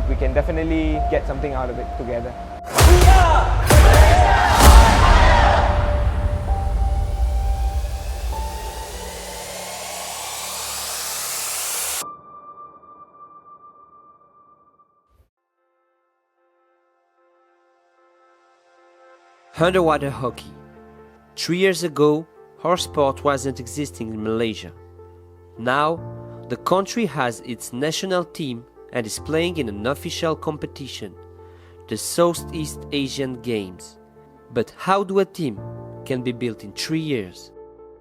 but we can definitely get something out of it together. Underwater hockey. 3 years ago, our sport wasn't existing in Malaysia. Now, the country has its national team and is playing in an official competition, the Southeast Asian Games. But how do a team can be built in 3 years?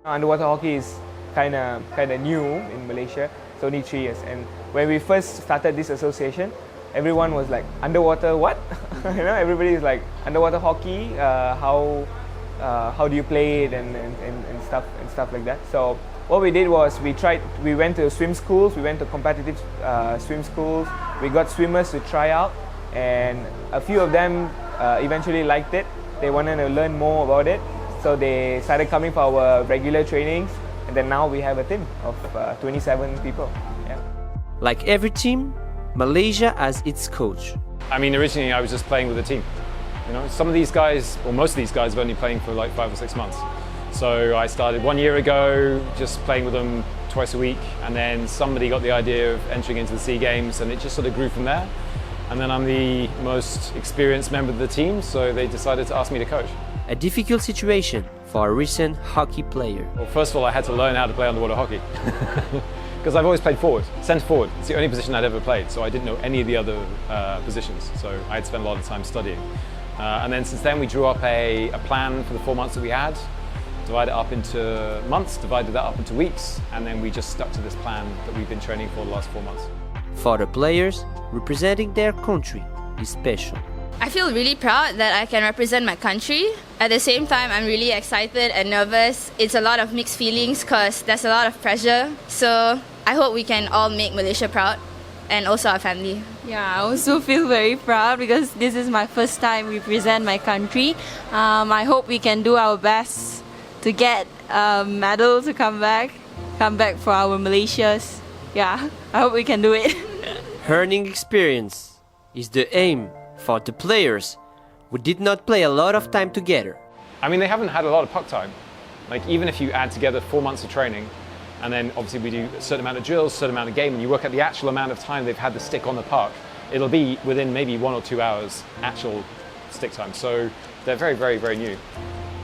Underwater hockey is kind of new in Malaysia. It's only 3 years, and when we first started this association, everyone was like, underwater what? You know, everybody is like, underwater hockey, how do you play it and stuff like that. So what we did was we went to swim schools, we went to competitive swim schools, we got swimmers to try out, and a few of them eventually liked it. They wanted to learn more about it, so they started coming for our regular trainings, and then now we have a team of 27 people. Yeah. Like every team, Malaysia has its coach. I mean, originally I was just playing with the team. You know, some of these guys, or most of these guys, have only playing for like 5 or 6 months. So I started 1 year ago, just playing with them twice a week, and then somebody got the idea of entering into the SEA Games, and it just sort of grew from there. And then I'm the most experienced member of the team, so they decided to ask me to coach. A difficult situation for a recent hockey player. Well, first of all, I had to learn how to play underwater hockey. Because I've always played forward, centre forward. It's the only position I'd ever played, so I didn't know any of the other positions. So I had spent a lot of time studying. And then since then we drew up a plan for the 4 months that we had, divided it up into months, divided that up into weeks, and then we just stuck to this plan that we've been training for the last 4 months. For the players, representing their country is special. I feel really proud that I can represent my country. At the same time, I'm really excited and nervous. It's a lot of mixed feelings because there's a lot of pressure. So I hope we can all make Malaysia proud and also our family. Yeah, I also feel very proud because this is my first time represent my country. I hope we can do our best to get a medal to come back for our Malaysias. Yeah, I hope we can do it. Earning experience is the aim for the players who did not play a lot of time together. I mean, they haven't had a lot of puck time. Like, even if you add together 4 months of training, and then obviously we do a certain amount of drills, a certain amount of game, and you work at the actual amount of time they've had the stick on the puck, it'll be within maybe 1 or 2 hours actual stick time. So they're very, very, very new.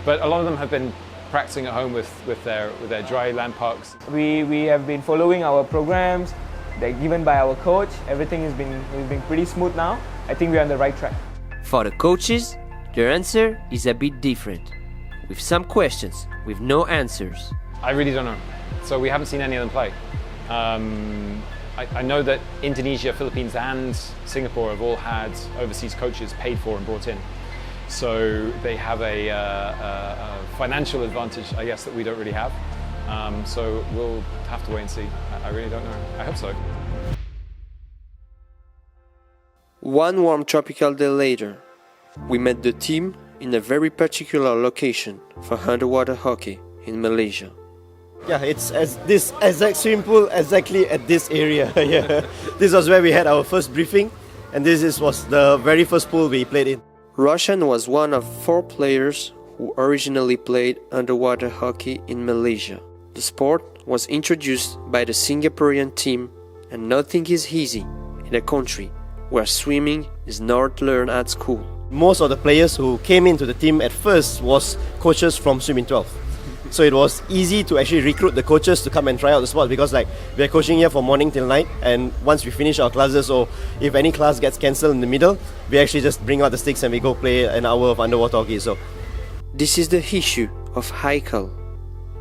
But a lot of them have been practicing at home with their dry land pucks. We have been following our programs that given by our coach. Everything has been pretty smooth now. I think we're on the right track. For the coaches, their answer is a bit different, with some questions with no answers. I really don't know. So we haven't seen any of them play. I know that Indonesia, Philippines and Singapore have all had overseas coaches paid for and brought in. So they have a financial advantage, I guess, that we don't really have. So we'll have to wait and see. I really don't know. I hope so. One warm tropical day later, we met the team in a very particular location for underwater hockey in Malaysia. Yeah, it's this exact swimming pool exactly at this area. Yeah, this was where we had our first briefing, and was the very first pool we played in. Roshan was one of 4 players who originally played underwater hockey in Malaysia. The sport was introduced by the Singaporean team, and nothing is easy in a country where swimming is not learned at school. Most of the players who came into the team at first was coaches from Swimming 12. So it was easy to actually recruit the coaches to come and try out the sport because we're coaching here from morning till night, and once we finish our classes or if any class gets cancelled in the middle, we actually just bring out the sticks and we go play an hour of underwater hockey. So this is the issue of Haikal,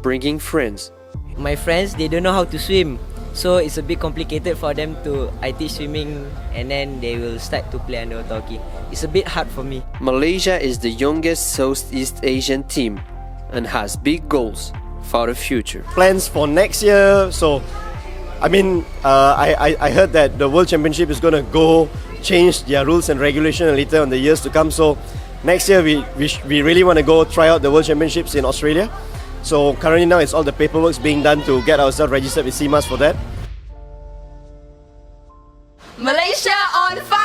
bringing friends. My friends, they don't know how to swim, so it's a bit complicated for them to I teach swimming and then they will start to play underwater hockey. It's a bit hard for me. Malaysia is the youngest Southeast Asian team and has big goals for the future. Plans for next year. So, I mean, I heard that the World Championship is going to change their rules and regulation later in the years to come. So, next year we really want to go try out the World Championships in Australia. So currently now it's all the paperwork being done to get ourselves registered with CMAS for that. Malaysia on fire!